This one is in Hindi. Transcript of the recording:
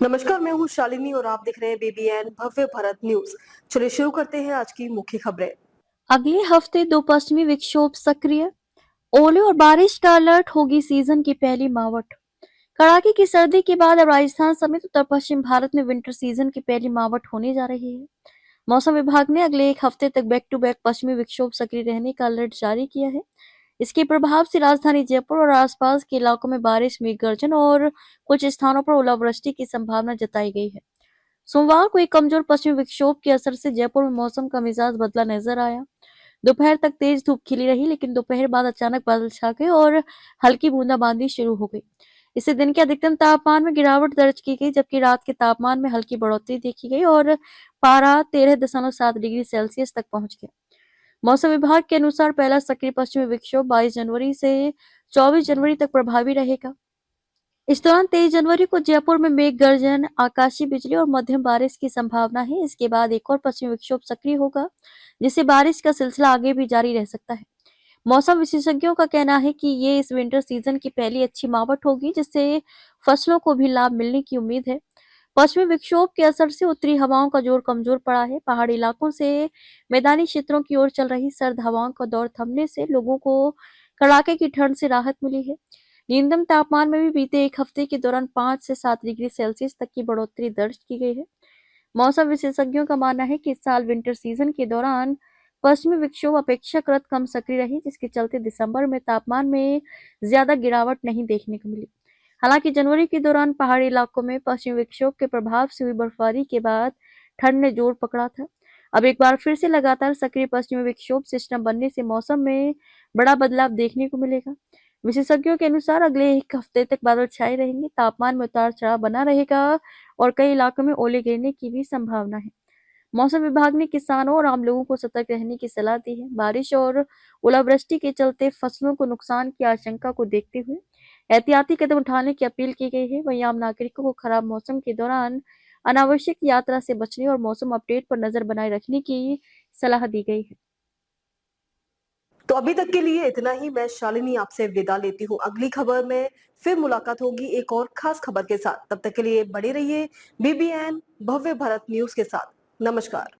नमस्कार, मैं हूँ शालिनी और आप देख रहे हैं बीबीएन भव्य भारत न्यूज। चलिए शुरू करते हैं आज की मुख्य खबरें। अगले हफ्ते दो पश्चिमी विक्षोभ सक्रिय, ओले और बारिश का अलर्ट, होगी सीजन की पहली मावट। कड़ाके की सर्दी के बाद अब राजस्थान समेत उत्तर पश्चिम भारत में विंटर सीजन की पहली मावट होने जा रही है। मौसम विभाग ने अगले एक हफ्ते तक बैक टू बैक पश्चिमी विक्षोभ सक्रिय रहने का अलर्ट जारी किया है। इसके प्रभाव से राजधानी जयपुर और आसपास के इलाकों में बारिश, मेघ गर्जन और कुछ स्थानों पर ओलावृष्टि की संभावना जताई गई है। सोमवार को एक कमजोर पश्चिमी विक्षोभ के असर से जयपुर में मौसम का मिजाज बदला नजर आया। दोपहर तक तेज धूप खिली रही, लेकिन दोपहर बाद अचानक बादल छा गए और हल्की बूंदाबांदी शुरू हो गई। इससे दिन के अधिकतम तापमान में गिरावट दर्ज की गई, जबकि रात के तापमान में हल्की बढ़ोतरी देखी गई और पारा 13.7 डिग्री सेल्सियस तक पहुंच गया। मौसम विभाग के अनुसार पहला सक्रिय पश्चिमी विक्षोभ 22 जनवरी से 24 जनवरी तक प्रभावी रहेगा। इस दौरान 23 जनवरी को जयपुर में मेघ गर्जन, आकाशीय बिजली और मध्यम बारिश की संभावना है। इसके बाद एक और पश्चिमी विक्षोभ सक्रिय होगा, जिससे बारिश का सिलसिला आगे भी जारी रह सकता है। मौसम विशेषज्ञों का कहना है कि ये इस विंटर सीजन की पहली अच्छी मावट होगी, जिससे फसलों को भी लाभ मिलने की उम्मीद है। पश्चिमी विक्षोभ के असर से उत्तरी हवाओं का जोर कमजोर पड़ा है। पहाड़ी इलाकों से मैदानी क्षेत्रों की ओर चल रही सर्द हवाओं का दौर थमने से लोगों को कड़ाके की ठंड से राहत मिली है। न्यूनतम तापमान में भी बीते एक हफ्ते के दौरान 5 से 7 डिग्री सेल्सियस तक की बढ़ोतरी दर्ज की गई है। मौसम विशेषज्ञों का मानना है कि इस साल विंटर सीजन के दौरान पश्चिमी विक्षोभ अपेक्षाकृत कम सक्रिय रही, जिसके चलते दिसंबर में तापमान में ज्यादा गिरावट नहीं देखने को मिली। हालांकि जनवरी के दौरान पहाड़ी इलाकों में पश्चिमी विक्षोभ के प्रभाव से हुई बर्फबारी के बाद ठंड ने जोर पकड़ा था। अब एक बार फिर से लगातार सक्रिय पश्चिमी विक्षोभ सिस्टम बनने से मौसम में बड़ा बदलाव देखने को मिलेगा। विशेषज्ञों के अनुसार अगले एक हफ्ते तक बादल छाए रहेंगे, तापमान में उतार चढ़ाव बना रहेगा और कई इलाकों में ओले गिरने की भी संभावना है। मौसम विभाग ने किसानों और आम लोगों को सतर्क रहने की सलाह दी है। बारिश और ओलावृष्टि के चलते फसलों को नुकसान की आशंका को देखते हुए एहतियाती कदम उठाने की अपील की गई है। वहीं आम नागरिकों को खराब मौसम के दौरान अनावश्यक यात्रा से बचने और मौसम अपडेट पर नजर बनाए रखने की सलाह दी गई है। तो अभी तक के लिए इतना ही। मैं शालिनी आपसे विदा लेती हूँ। अगली खबर में फिर मुलाकात होगी एक और खास खबर के साथ। तब तक के लिए बने रहिए बीबीएन भव्य भारत न्यूज के साथ। नमस्कार।